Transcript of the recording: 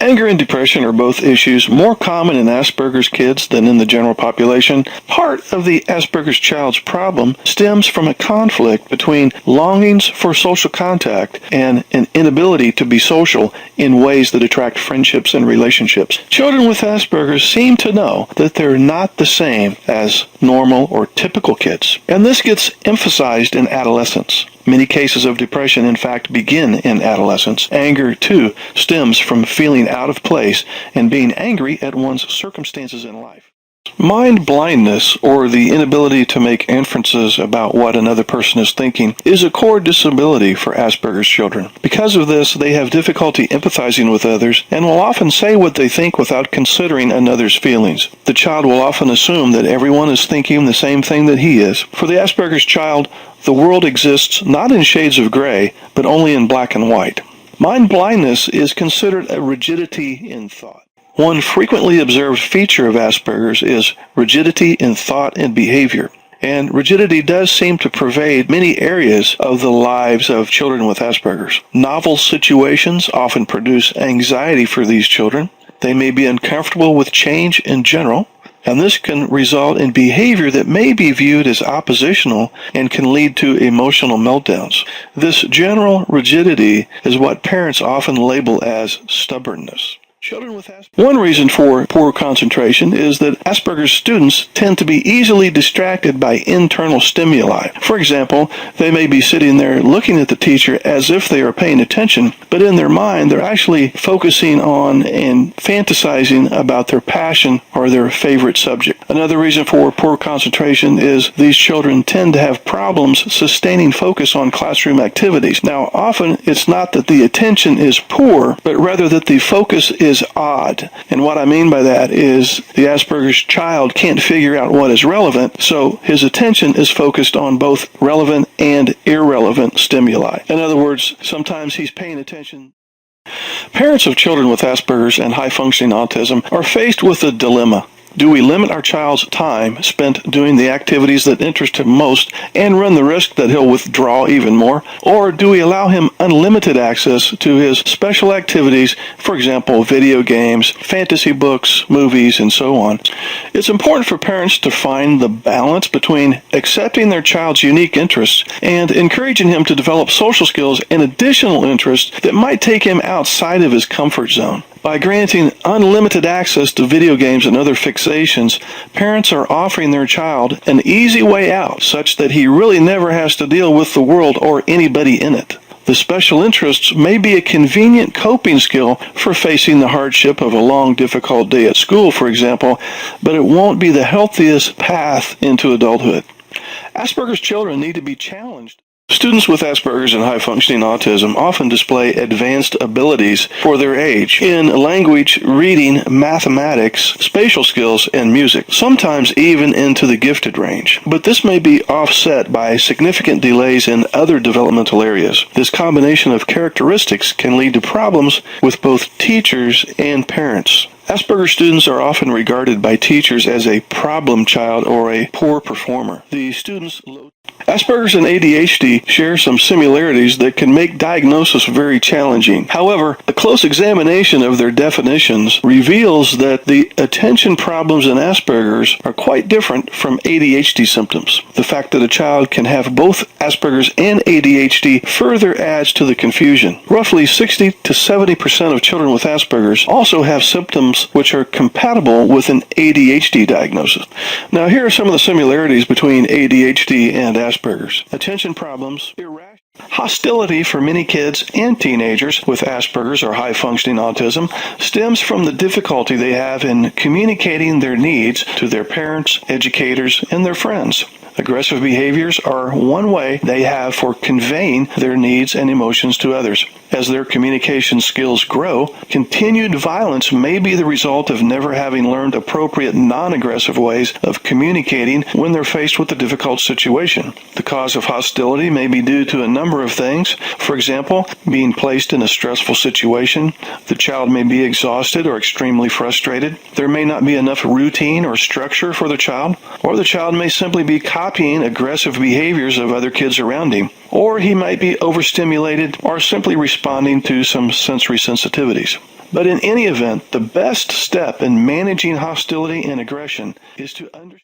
Anger and depression are both issues more common in Asperger's kids than in the general population. Part of the Asperger's child's problem stems from a conflict between longings for social contact and an inability to be social in ways that attract friendships and relationships. Children with Asperger's seem to know that they're not the same as normal or typical kids, and this gets emphasized in adolescence. Many cases of depression, in fact, begin in adolescence. Anger, too, stems from feeling out of place and being angry at one's circumstances in life. Mind blindness, or the inability to make inferences about what another person is thinking, is a core disability for Asperger's children. Because of this, they have difficulty empathizing with others and will often say what they think without considering another's feelings. The child will often assume that everyone is thinking the same thing that he is. For the Asperger's child, the world exists not in shades of gray, but only in black and white. Mind blindness is considered a rigidity in thought. One frequently observed feature of Asperger's is rigidity in thought and behavior. And rigidity does seem to pervade many areas of the lives of children with Asperger's. Novel situations often produce anxiety for these children. They may be uncomfortable with change in general, and this can result in behavior that may be viewed as oppositional and can lead to emotional meltdowns. This general rigidity is what parents often label as stubbornness. One reason for poor concentration is that Asperger's students tend to be easily distracted by internal stimuli. For example, they may be sitting there looking at the teacher as if they are paying attention, but in their mind they're actually focusing on and fantasizing about their passion or their favorite subject. Another reason for poor concentration is these children tend to have problems sustaining focus on classroom activities. Now, often it's not that the attention is poor, but rather that the focus is odd. And what I mean by that is the Asperger's child can't figure out what is relevant, so his attention is focused on both relevant and irrelevant stimuli. In other words, sometimes he's paying attention. Parents of children with Asperger's and high-functioning autism are faced with a dilemma. Do we limit our child's time spent doing the activities that interest him most and run the risk that he'll withdraw even more? Or do we allow him unlimited access to his special activities, for example, video games, fantasy books, movies, and so on? It's important for parents to find the balance between accepting their child's unique interests and encouraging him to develop social skills and additional interests that might take him outside of his comfort zone. By granting unlimited access to video games and other fixations, parents are offering their child an easy way out such that he really never has to deal with the world or anybody in it. The special interests may be a convenient coping skill for facing the hardship of a long, difficult day at school, for example, but it won't be the healthiest path into adulthood. Asperger's children need to be challenged. Students with Asperger's and high-functioning autism often display advanced abilities for their age in language, reading, mathematics, spatial skills, and music, sometimes even into the gifted range. But this may be offset by significant delays in other developmental areas. This combination of characteristics can lead to problems with both teachers and parents. Asperger students are often regarded by teachers as a problem child or a poor performer. Asperger's and ADHD share some similarities that can make diagnosis very challenging. However, a close examination of their definitions reveals that the attention problems in Asperger's are quite different from ADHD symptoms. The fact that a child can have both Asperger's and ADHD further adds to the confusion. Roughly 60 to 70% of children with Asperger's also have symptoms which are compatible with an ADHD diagnosis. Now, here are some of the similarities between ADHD and Asperger's. Attention problems, hostility for many kids and teenagers with Asperger's or high-functioning autism stems from the difficulty they have in communicating their needs to their parents, educators, and their friends. Aggressive behaviors are one way they have for conveying their needs and emotions to others. As their communication skills grow, continued violence may be the result of never having learned appropriate non-aggressive ways of communicating when they're faced with a difficult situation. The cause of hostility may be due to a number of things. For example, being placed in a stressful situation, the child may be exhausted or extremely frustrated. There may not be enough routine or structure for the child, or the child may simply be copying aggressive behaviors of other kids around him, or he might be overstimulated or simply responding to some sensory sensitivities. But in any event, the best step in managing hostility and aggression is to understand